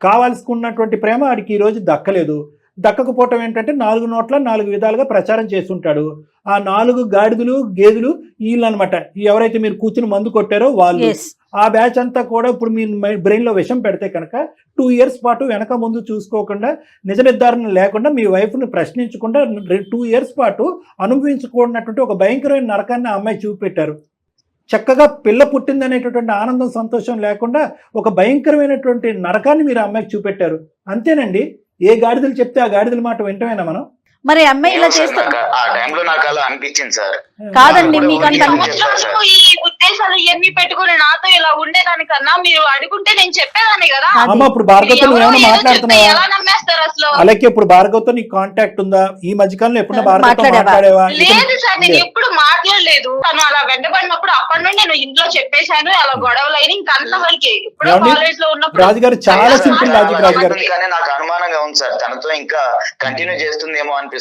కావాల్సుకున్నటువంటి ప్రేమ వాడికి ఈరోజు దక్కలేదు. దక్కకపోవటం ఏంటంటే 4 నోట్ల 4 విధాలుగా ప్రచారం చేస్తుంటాడు. ఆ 4 గాడిదలు గేదెలు వీళ్ళు అనమాట. ఎవరైతే మీరు కూర్చుని మందు కొట్టారో వాళ్ళు. ఆ బ్యాచ్ అంతా కూడా ఇప్పుడు మీ బ్రెయిన్ లో విషం పెడితే కనుక 2 years పాటు వెనక ముందు చూసుకోకుండా, నిజ నిర్ధారణ లేకుండా, మీ వైఫ్ ని ప్రశ్నించకుండా 2 years పాటు అనుభవించుకున్నటువంటి ఒక భయంకరమైన నరకాన్ని ఆ అమ్మాయి చూపెట్టారు. చక్కగా పిల్ల పుట్టిందనేటటువంటి ఆనందం సంతోషం లేకుండా ఒక భయంకరమైనటువంటి నరకాన్ని మీరు అమ్మాయికి చూపెట్టారు. అంతేనండి. ఏ గాడిదలు చెప్తే ఆ గాడిదల మాట వింటమేనా మనం? మరి అమ్మాయి ఇలా చేస్తే ఆ టైంలో నాకు అలా అనిపించింది సార్. కాదండి, మీకు ఈ ఉద్దేశాలు ఇవన్నీ పెట్టుకుని నాతో ఇలా ఉండేదానికన్నా మీరు అడుగుంటే నేను చెప్పేదాన్ని కదా. అమ్మ, ఇప్పుడు భార్గవ్తో ఏమైనా మాట్లాడుతున్నావా? ఎలా నమ్మేస్తారు అసలు? అలాగే ఇప్పుడు భార్గవ్తో నీకు కాంటాక్ట్ ఉందా? ఈ మధ్యకాలంలో ఎప్పుడైనా భార్గవ్తో మాట్లాడేవా? లేదు సార్, నేను ఎప్పుడు మాట్లాడలేదు. తను అలా వెంటబడినప్పుడు అప్పటి నుండి నేను ఇంట్లో చెప్పేశాను. అలా గొడవలు అయినా ఇంకా అంతవరకే. ఇప్పుడు కాలేజ్ లో ఉన్నప్పుడు రాజుగారు చాలా సింపుల్ లాజిక్. రాజుగారు నాకు అనుమానంగా ఉంది సార్, తనతో ఇంకా కంటిన్యూ చేస్తుందేమో అనిపిస్తుంది.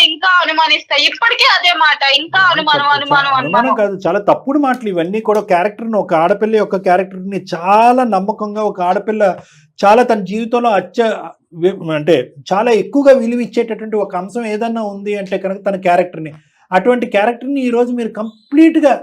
ఇంకా అనుమానిస్తా. ఇప్పటికీ అదే మాట, ఇంకా అనుమానం కాదు, చాలా తప్పుడు మాటలు ఇవన్నీ కూడా. క్యారెక్టర్, ఒక ఆడపిల్ల యొక్క క్యారెక్టర్ ని చాలా నమ్మకంగా, ఒక ఆడపిల్ల చాలా తన జీవితంలో అంటే చాలా ఎక్కువగా విలువ ఇచ్చేటటువంటి ఒక అంశం ఏదన్నా ఉంది అంటే కనుక తన క్యారెక్టర్ని. అటువంటి క్యారెక్టర్ని ఈ రోజు మీరు కంప్లీట్ గా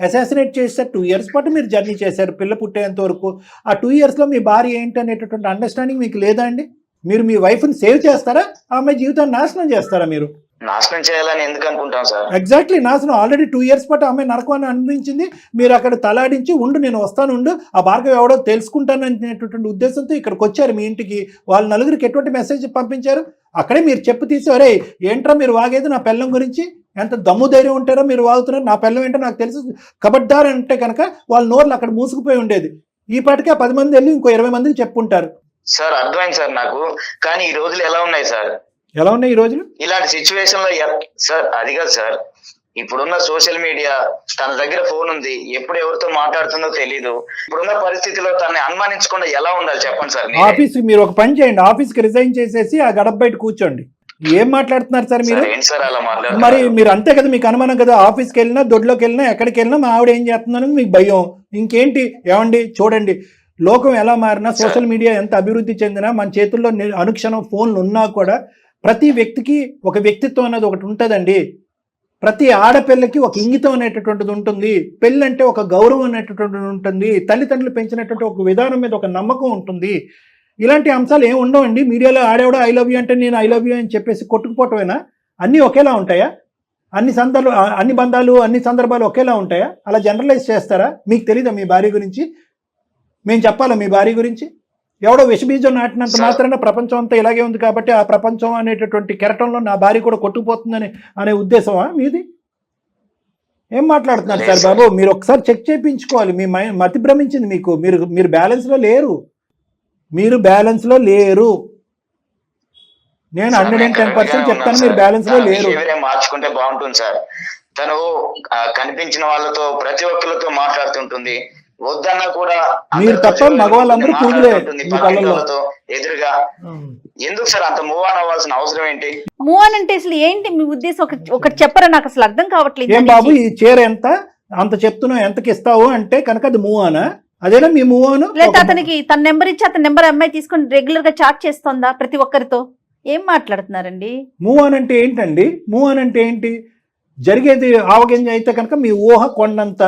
అసాసినేట్ చేశారు. 2 years పాటు మీరు జర్నీ చేశారు పిల్ల పుట్టేంత వరకు. ఆ 2 years లో మీ భార్య ఏంటి అనేటటువంటి అండర్స్టాండింగ్ మీకు లేదా అండి? మీరు మీ వైఫ్ని సేవ్ చేస్తారా, ఆ అమ్మాయి జీవితాన్ని నాశనం చేస్తారా? మీరు నాశనం చేయాలని ఎందుకు అనుకుంటాం సార్? ఎగ్జాక్ట్లీ, నాశనం. ఆల్రెడీ 2 years పాటు అమ్మాయి నరకం అనిపించింది. మీరు అక్కడ తలాడించి ఉండు, నేను వస్తాను, ఉండు, ఆ భార్గవ్ ఎవడో తెలుసుకుంటాను అనేటటువంటి ఉద్దేశంతో ఇక్కడికి వచ్చారు మీ ఇంటికి. వాళ్ళ నలుగురికి ఎటువంటి మెసేజ్ పంపించారు? అక్కడే మీరు చెప్పు తీసి, అరే ఏంట్రా మీరు వాగేది నా పిల్లం గురించి, ఎంత దమ్ము ధైర్యం ఉంటారో మీరు వాగుతున్నారు, నా పిల్లం ఏంటో నాకు తెలుసు, కబడ్దార్ అంటే కనుక వాళ్ళ నోర్లు అక్కడ మూసుకుపోయి ఉండేది. ఈ పాటికి 10 మంది వెళ్ళి ఇంకో 20 మందికి చెప్పుంటారు. సార్ అర్థమైంది సార్ నాకు, కానీ ఈ రోజులు ఎలా ఉన్నాయి సార్? ఎలా ఉన్నాయి ఈ రోజులు? ఇలాంటి సిచ్యువేషన్ లో సార్ అది కాదు సార్, ఇప్పుడున్న సోషల్ మీడియా, తన దగ్గర ఫోన్ ఉంది, ఎప్పుడు ఎవరితో మాట్లాడుతుందో తెలీదు. ఇప్పుడున్న పరిస్థితిలో తనని అనుమానించకుండా ఎలా ఉండాలి చెప్పండి సార్. ఆఫీస్ మీరు ఒక పని చేయండి, ఆఫీస్ కి రిజైన్ చేసేసి ఆ గడప బయట కూర్చోండి. ఏం మాట్లాడుతున్నారు సార్ మీరు? ఏంటి సార్ అలా మాట్లాడుతున్నారు? మరి మీరు అంతే కదా, మీకు అనుమానం కదా. ఆఫీస్కి వెళ్ళినా, దొడ్లోకి వెళ్ళినా, ఎక్కడికి వెళ్ళినా మా ఆవిడ ఏం చేస్తున్నారని మీకు భయం. ఇంకేంటి? ఏమండి చూడండి, లోకం ఎలా మారినా, సోషల్ మీడియా ఎంత అభివృద్ధి చెందినా, మన చేతుల్లో అనుక్షణం ఫోన్లు ఉన్నా కూడా ప్రతి వ్యక్తికి ఒక వ్యక్తిత్వం అనేది ఒకటి ఉంటుందండి. ప్రతి ఆడపిల్లకి ఒక ఇంగితం అనేటటువంటిది ఉంటుంది. పెళ్ళి అంటే ఒక గౌరవం అనేటటువంటిది ఉంటుంది. తల్లిదండ్రులు పెంచినటువంటి ఒక విధానం మీద ఒక నమ్మకం ఉంటుంది. ఇలాంటి అంశాలు ఏమి ఉండవండి. మీడియాలో ఆడేవాడు ఐ లవ్ యూ అంటే నేను ఐ లవ్ యూ అని చెప్పేసి కొట్టుకుపోవటమేనా? అన్నీ ఒకేలా ఉంటాయా? అన్ని బంధాలు అన్ని సందర్భాలు ఒకేలా ఉంటాయా? అలా జనరలైజ్ చేస్తారా? మీకు తెలీదా మీ భార్య గురించి? మేము చెప్పాలా మీ భార్య గురించి? ఎవడో విషబీజం నాటినంత మాత్రాన ప్రపంచం అంతా ఇలాగే ఉంది కాబట్టి ఆ ప్రపంచం అనేటటువంటి కెరటంలో నా భార్య కూడా కొట్టుకుపోతుందని అనే ఉద్దేశమా మీది? ఏం మాట్లాడుతున్నారు సార్ బాబు? మీరు ఒకసారి చెక్ చేయించుకోవాలి. మీ మతి భ్రమించింది మీకు. మీరు బ్యాలెన్స్లో లేరు. మీరు బ్యాలెన్స్లో లేరు. నేను 110% చెప్తాను, మీరు బ్యాలెన్స్లో లేరు. మార్చుకుంటే బాగుంటుంది సార్. తను కనిపించిన వాళ్ళతో ప్రతి ఒక్కరితో మాట్లాడుతుంటుంది. వద్దన్నా కూడా మీరు తప్ప మగవాళ్ళందరూ పూజలే ఎదురుగా. ఎందుకు సార్ అంత మూవ్ ఆన్ అవ్వాల్సిన అవసరం ఏంటి? మూవ్ ఆన్ అంటే అసలు ఏంటి మీ ఉద్దేశం? ఒకటి చెప్పరా, నాకు అసలు అర్థం కావట్లేదు. ఏం బాబు ఈ చీర ఎంత అంత చెప్తున్నావు, ఎంతకి ఇస్తావు అంటే కనుక అది మూవ్ ఆనా? అదేనా మీ మూవ్ ఆన్? లేదా అతనికి తన నెంబర్ ఇచ్చి అతని నెంబర్ అమ్మాయి తీసుకొని రెగ్యులర్ గా చాట్ చేస్తుందా ప్రతి ఒక్కరితో? ఏం మాట్లాడుతున్నారండి? మూవ్ ఆన్ అంటే ఏంటండి? మూవ్ ఆన్ అంటే ఏంటి? జరిగేది ఆవగింజ అయితే కనుక మీ ఊహ కొండంత.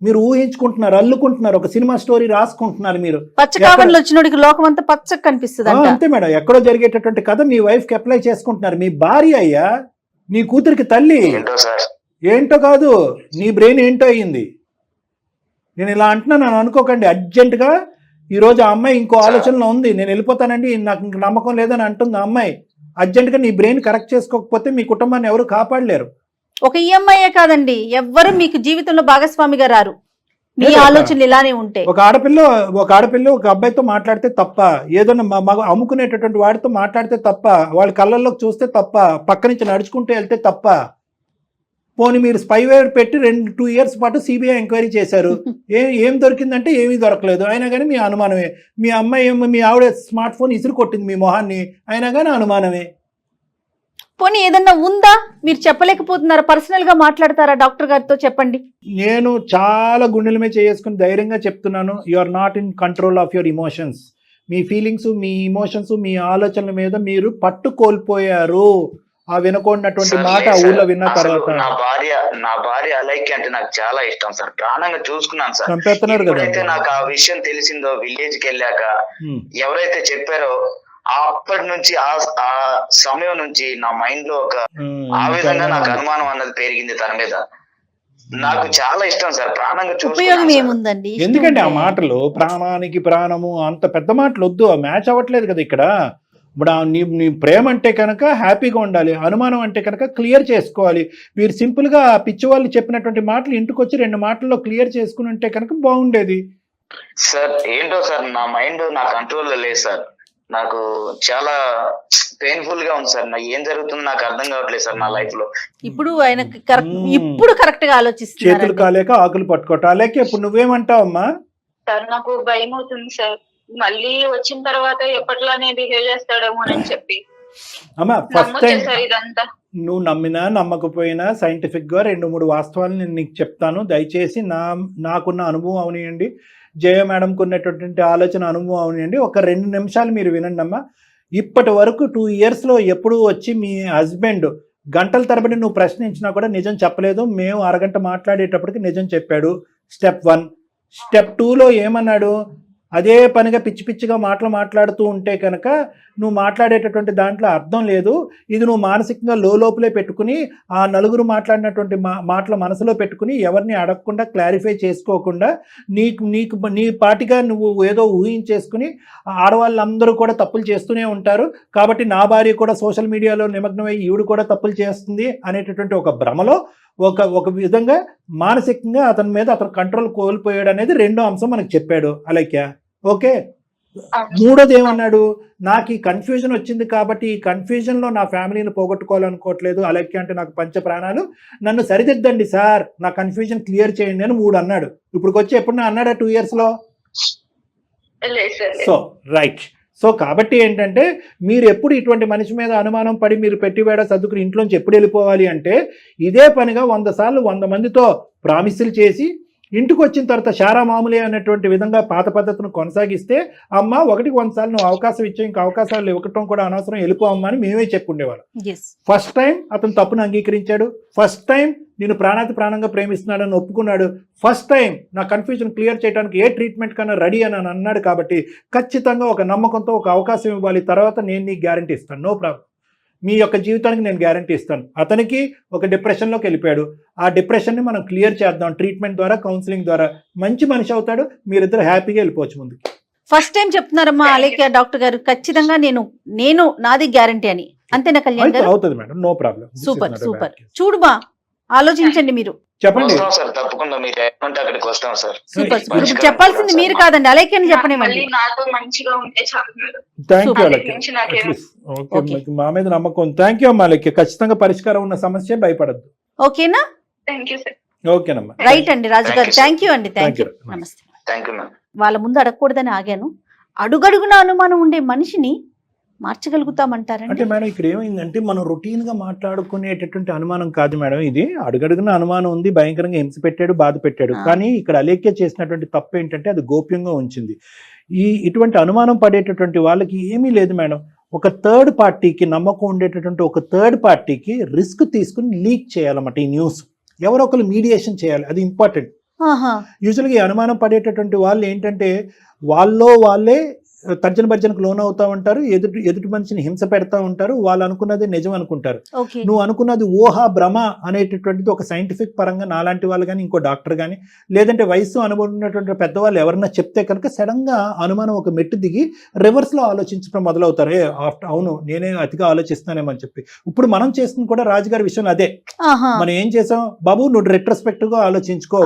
మీరు ఊహించుకుంటున్నారు, అల్లుకుంటున్నారు, ఒక సినిమా స్టోరీ రాసుకుంటున్నారు. మీరు పచ్చ కావడిలో వచ్చినోడికి లోకం అంతా పచ్చగా కనిపిస్తుంది. అంతే మేడం, ఎక్కడో జరిగేటటువంటి కథ మీ వైఫ్ కి అప్లై చేసుకుంటున్నారు. మీ భార్య అయ్యా, నీ కూతురికి తల్లి. ఏంటో కాదు, నీ బ్రెయిన్ ఏంటో అయ్యింది. నేను ఇలా అంటున్నాను అనుకోకండి. అర్జెంటుగా ఈరోజు ఆ అమ్మాయి ఇంకో ఆలోచనలో ఉంది, నేను వెళ్ళిపోతానండి, నాకు ఇంక నమ్మకం లేదని అంటుంది ఆ అమ్మాయి. అర్జెంటుగా నీ బ్రెయిన్ కరెక్ట్ చేసుకోకపోతే మీ కుటుంబాన్ని ఎవరు కాపాడలేరు. ఒక ఈఎంఐయే కాదండి, ఎవ్వరు మీకు జీవితంలో భాగస్వామిగా రారు మీ ఆలోచనలు ఇలానే ఉంటే. ఒక ఆడపిల్ల ఒక అబ్బాయితో మాట్లాడితే తప్ప, ఏదైనా మగ అమ్ముకునేటటువంటి వాడితో మాట్లాడితే తప్ప, వాళ్ళ కళ్ళల్లోకి చూస్తే తప్ప, పక్క నుంచి నడుచుకుంటూ వెళ్తే తప్ప. పోనీ మీరు స్పైవేర్ పెట్టి 2 years పాటు సిబిఐ ఎంక్వైరీ చేశారు. ఏం దొరికిందంటే ఏమీ దొరకలేదు. అయినా కానీ మీ అనుమానమే. మీ అమ్మాయి మీ ఆవిడ స్మార్ట్ ఫోన్ ఇసురు కొట్టింది మీ మొహాన్ని, అయినా కానీ అనుమానమే. పోనీ ఏదన్నా ఉందా? మీరు చెప్పలేకపోతున్నారా? పర్సనల్ గా మాట్లాడతారా డాక్టర్ గారితో? చెప్పండి. నేను చాలా గుండెల మీద చేసుకుని ధైర్యంగా చెప్తున్నాను, you are not in control of your emotions. మీ ఫీలింగ్స్, మీ ఇమోషన్స్, మీ ఆలోచనల మీద మీరు పట్టు కోల్పోయారు. ఆ వినకూడనటువంటి మాట ఊళ్ళో విన్న తర్వాత. నా భార్య అలైకి అంటే నాకు చాలా ఇష్టం సార్, ప్రాణంగా చూసుకున్నాను సార్. చంపేస్తున్నారు కదా. అయితే నాకు ఆ విషయం తెలిసిందో విలేజ్ కి వెళ్ళాక, ఎవరైతే చెప్పారో అప్పటి నుంచి ఆ సమయం నుంచి నా మైండ్ లో ఒక ఆ విధంగా నాకు అనుమానం అన్నది పెరిగింది తన మీద. నాకు చాలా ఇష్టం సార్, ప్రాణంగా చూసుకున్నాను. ఎందుకంటే ఆ మాటలు ప్రాణానికి ప్రాణము అంత పెద్ద మాటలు వద్దు, మ్యాచ్ అవ్వట్లేదు కదా ఇక్కడ. ఇప్పుడు నీ ప్రేమ అంటే కనుక హ్యాపీగా ఉండాలి, అనుమానం అంటే కనుక క్లియర్ చేసుకోవాలి. మీరు సింపుల్గా పిచ్చి వాళ్ళు చెప్పినటువంటి మాటలు ఇంటికి వచ్చి 2 మాటల్లో క్లియర్ చేసుకుని ఉంటే కనుక బాగుండేది. సార్ ఏంటో సార్, నా మైండ్ నా కంట్రోల్లో లేదు సార్. నాకు చాలా పెయిన్ఫుల్ గా ఉంది సార్. నాకు ఏం జరుగుతుందో నాకు అర్థం కావట్లేదు సార్ నా లైఫ్ లో. ఇప్పుడు ఆయన ఇప్పుడు కరెక్ట్ గా ఆలోచిస్తున్నారు. చేతులు కాలేక ఆకులు పట్టుకోవటాలేక. ఇప్పుడు నువ్వేమంటావమ్మా? సార్ నాకు భయం అవుతుంది సార్, మళ్ళీ వచ్చిన తర్వాత ఎప్పట్లానే బిహేవ్ చేస్తాడేమో అని చెప్పి. అమ్మా ఫస్ట్ టైం ఇదంతా నువ్వు నమ్మినా నమ్మకపోయినా సైంటిఫిక్ గా 2-3 వాస్తవాలు నేను నీకు చెప్తాను. దయచేసి నాకున్న అనుభవం అవనియండి, జయ మేడంకు ఉన్నటువంటి ఆలోచన అనుభవం అవనియండి, ఒక 2 నిమిషాలు మీరు వినండి అమ్మా. ఇప్పటి వరకు 2 years ఎప్పుడు వచ్చి మీ హస్బెండ్ గంటల తరబడి నువ్వు ప్రశ్నించినా కూడా నిజం చెప్పలేదు. మేము అరగంట మాట్లాడేటప్పటికి నిజం చెప్పాడు. స్టెప్ 1. స్టెప్ 2లో ఏమన్నాడు? అదే పనిగా పిచ్చి పిచ్చిగా మాట్లాడుతూ ఉంటే కనుక నువ్వు మాట్లాడేటటువంటి దాంట్లో అర్థం లేదు. ఇది నువ్వు మానసికంగా లోపలే పెట్టుకుని ఆ నలుగురు మాట్లాడినటువంటి మాటల మనసులో పెట్టుకుని ఎవరిని అడగకుండా క్లారిఫై చేసుకోకుండా నీ పాటిగా నువ్వు ఏదో ఊహించేసుకుని ఆడవాళ్ళందరూ కూడా తప్పులు చేస్తూనే ఉంటారు కాబట్టి నా భార్య కూడా సోషల్ మీడియాలో నిమగ్నమై ఈవిడ కూడా తప్పులు చేస్తుంది అనేటటువంటి ఒక భ్రమలో ఒక విధంగా మానసికంగా అతని మీద అతను కంట్రోల్ కోల్పోయాడు అనేది 2వ అంశం మనకు చెప్పాడు అలైక్య. ఓకే, మూడోది ఏమన్నాడు, నాకు ఈ కన్ఫ్యూజన్ వచ్చింది కాబట్టి ఈ కన్ఫ్యూజన్ లో నా ఫ్యామిలీని పోగొట్టుకోవాలనుకోవట్లేదు, అలాగే అంటే నాకు పంచ ప్రాణాలు, నన్ను సరిదిద్దండి సార్, నా కన్ఫ్యూజన్ క్లియర్ చేయండి అని 3 అన్నాడు. ఇప్పుడు వచ్చి ఎప్పుడు అన్నాడా 2 years లో? So right. సో కాబట్టి ఏంటంటే మీరు ఎప్పుడు ఇటువంటి మనిషి మీద అనుమానం పడి మీరు పెట్టివేడ సర్దుకుని ఇంట్లోంచి ఎప్పుడు వెళ్ళిపోవాలి అంటే, ఇదే పనిగా 100 సార్లు 100 మందితో ప్రామిసులు చేసి ఇంటికి వచ్చిన తర్వాత షారా మామూలే అన్నటువంటి విధంగా పాత పద్ధతిని కొనసాగిస్తే, అమ్మ 1-1 సార్లు నువ్వు అవకాశం ఇచ్చే, ఇంకా అవకాశాలు ఇవ్వటం కూడా అనవసరం, వెళ్ళిపో అమ్మ అని మేమే చెప్పుండేవాళ్ళం. ఫస్ట్ టైం అతను తప్పును అంగీకరించాడు, ఫస్ట్ టైం నేను ప్రాణాతి ప్రాణంగా ప్రేమిస్తున్నాడని ఒప్పుకున్నాడు, ఫస్ట్ టైం నా కన్ఫ్యూజన్ క్లియర్ చేయడానికి ఏ ట్రీట్మెంట్ కన్నా రెడీ అని అన్నాడు. కాబట్టి ఖచ్చితంగా ఒక నమ్మకంతో ఒక అవకాశం ఇవ్వాలి, తర్వాత నేను నీకు గ్యారంటీ ఇస్తాను, నో ప్రాబ్లం, మీ యొక్క జీవితానికి నేను గ్యారంటీ ఇస్తాను. అతనికి ఒక డిప్రెషన్లోకి వెళ్ళిపోయాడు, ఆ డిప్రెషన్ని మనం క్లియర్ చేద్దాం ట్రీట్మెంట్ ద్వారా, కౌన్సిలింగ్ ద్వారా, మంచి మనిషి అవుతాడు, మీరిద్దరు హ్యాపీగా వెళ్ళిపోవచ్చు ముందుకు. ఫస్ట్ టైం చెప్తున్నారమ్మా అలేఖ్య డాక్టర్ గారు, ఖచ్చితంగా నేను నాది గ్యారంటీ అని, అంతేనా కళ్యాణ్ గారు? అవుతుంది madam, no problem. Super super. చూడుమా, ఆలోచించండి మీరు, చెప్పండి సార్. తప్పకుండా మీరు ఏమంటే అక్కడికి వస్తాం సార్. Super super. ఇప్పుడు చెప్పాల్సింది మీరు కాదండి, అలేఖ్య అని చెప్పనివ్వండి. నాతో మంచిగా ఉంటే చాలు. థ్యాంక్ యూ అలేఖ్య, మా మీద నమ్మకం. థ్యాంక్ యూ అమ్మా అలేఖ్య, ఖచ్చితంగా పరిష్కారం ఉన్న సమస్య, భయపడద్దు. ఓకేనా? Thank you sir. ఓకేనమ్మా, రైట్ అండి రాజు గారు, థ్యాంక్ యూ అండి, థ్యాంక్ యూ, నమస్తే. Thank you ma'am. వాళ్ళ ముందు అడగకూడదని ఆగాను. అడుగడుగున అనుమానం ఉండే మనిషిని మార్చగలుగుతామంటారండి? అంటే మేడం ఇక్కడ ఏమైందంటే, మనం రొటీన్ గా మాట్లాడుకునేటటువంటి అనుమానం కాదు మేడం ఇది. అడుగడుగున అనుమానం ఉంది, భయంకరంగా హింస పెట్టాడు, బాధ పెట్టాడు. కానీ ఇక్కడ అలేఖ్య చేసినటువంటి తప్పు ఏంటంటే అది గోప్యంగా ఉంచింది. ఇటువంటి అనుమానం పడేటటువంటి వాళ్ళకి ఏమీ లేదు మేడం, ఒక థర్డ్ పార్టీకి నమ్మకం ఉండేటటువంటి ఒక థర్డ్ పార్టీకి రిస్క్ తీసుకుని లీక్ చేయాలన్నమాట ఈ న్యూస్. ఎవరో ఒకరు మీడియేషన్ చేయాలి, అది ఇంపార్టెంట్. యూజువల్గా ఈ అనుమానం పడేటటువంటి వాళ్ళు ఏంటంటే వాళ్ళే తర్జన భర్జనకు లోన్ అవుతా ఉంటారు, ఎదుటి మనిషిని హింస పెడతా ఉంటారు, వాళ్ళు అనుకున్నది నిజం అనుకుంటారు. నువ్వు అనుకున్నది ఊహా భ్రమ అనేటటువంటిది ఒక సైంటిఫిక్ పరంగా నాలాంటి వాళ్ళు కానీ, ఇంకో డాక్టర్ కానీ, లేదంటే వయసు అనుభవం ఉన్నటువంటి పెద్దవాళ్ళు ఎవరన్నా చెప్తే కనుక సడన్ గా అనుమానం ఒక మెట్టు దిగి రివర్స్ లో ఆలోచించడం మొదలవుతారు. అవును నేనే అతిగా ఆలోచిస్తానేమని చెప్పి. ఇప్పుడు మనం చేస్తుంది కూడా రాజుగారి విషయంలో అదే. మనం ఏం చేసాం బాబు, నువ్వు రెట్రోస్పెక్టివ్ గా ఆలోచించుకో.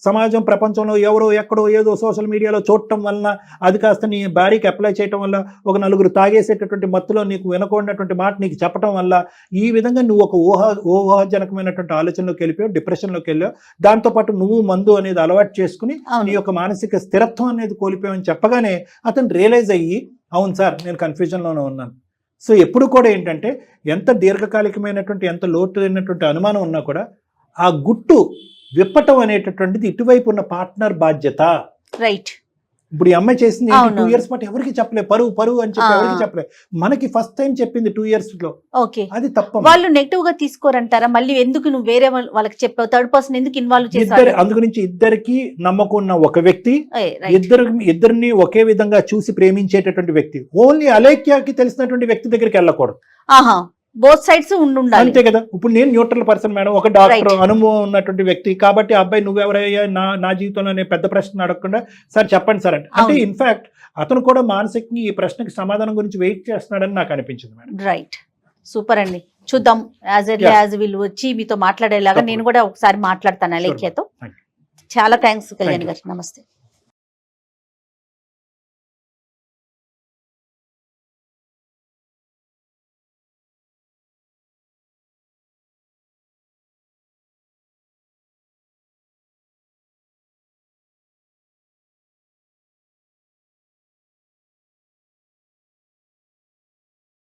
సమాజం ప్రపంచంలో ఎవరో ఎక్కడో ఏదో సోషల్ మీడియాలో చూడటం వలన అది కాస్త నీ భార్యకి అప్లై చేయటం వల్ల, ఒక నలుగురు తాగేసేటటువంటి మత్తులో నీకు వినకూడనటువంటి మాట నీకు చెప్పడం వల్ల, ఈ విధంగా నువ్వు ఒక ఊహాజనకమైనటువంటి ఆలోచనలోకి వెళ్ళిపోయావు, డిప్రెషన్లోకి వెళ్ళావు. దాంతోపాటు నువ్వు మందు అనేది అలవాటు చేసుకుని నీ యొక్క మానసిక స్థిరత్వం అనేది కోల్పోయావని చెప్పగానే అతను రియలైజ్ అయ్యి, అవును సార్ నేను కన్ఫ్యూజన్లోనే ఉన్నాను. సో ఎప్పుడు కూడా ఏంటంటే, ఎంత దీర్ఘకాలికమైనటువంటి ఎంత లోతైనటువంటి అనుమానం ఉన్నా కూడా ఆ గుట్టు విప్పటం అనేటటువంటిది ఇటువైపు ఉన్న పార్ట్నర్ బాధ్యత. రైట్. ఇప్పుడు ఈ అమ్మాయి చేసింది 2 years పాటు ఎవరికి చెప్పలే, పరువు అని చెప్పి ఎవరికి చెప్పలే. మనకి ఫస్ట్ టైం చెప్పింది 2 years లో. ఓకే, అది తప్ప. వాళ్ళు నెగిటివ్ గా తీసుకోరంటారా? మళ్ళీ ఎందుకు నువ్వు వేరే వాళ్ళకి చెప్పావు, థర్డ్ పర్సన్ ఎందుకు ఇన్వాల్వ్ చేశారు? అందుగురించి ఇద్దరికి నమ్మకం ఉన్న ఒక వ్యక్తి, ఇద్దరిని ఒకే విధంగా చూసి ప్రేమించేటటువంటి వ్యక్తి, ఓన్లీ అలేఖ్యకి తెలిసినటువంటి వ్యక్తి దగ్గరికి వెళ్ళకూడదు. బోత్ సైడ్స్ ఉండాలి, అంతే కదా. ఇప్పుడు నేను న్యూట్రల్ పర్సన్ మేడం, ఒక డాక్టర్ అనుభవం ఉన్నటువంటి వ్యక్తి కాబట్టి, అబ్బాయి నువ్వెవరయ్యా నా జీవితంలో నేను పెద్ద ప్రశ్న అడగకుండా సార్ చెప్పండి సార్ అంటే ఇన్ఫాక్ట్ అతను కూడా మానసికంగా ఈ ప్రశ్నకి సమాధానం గురించి వెయిట్ చేస్తున్నాడని నాకు అనిపించింది మేడం. రైట్, సూపర్ అండి. చూద్దాం యాజ్ వీళ్ళు వచ్చి మీతో మాట్లాడేలాగా నేను కూడా ఒకసారి మాట్లాడతాను అలేఖ్యతో. చాలా థ్యాంక్స్ కళ్యాణ్ గారు, నమస్తే.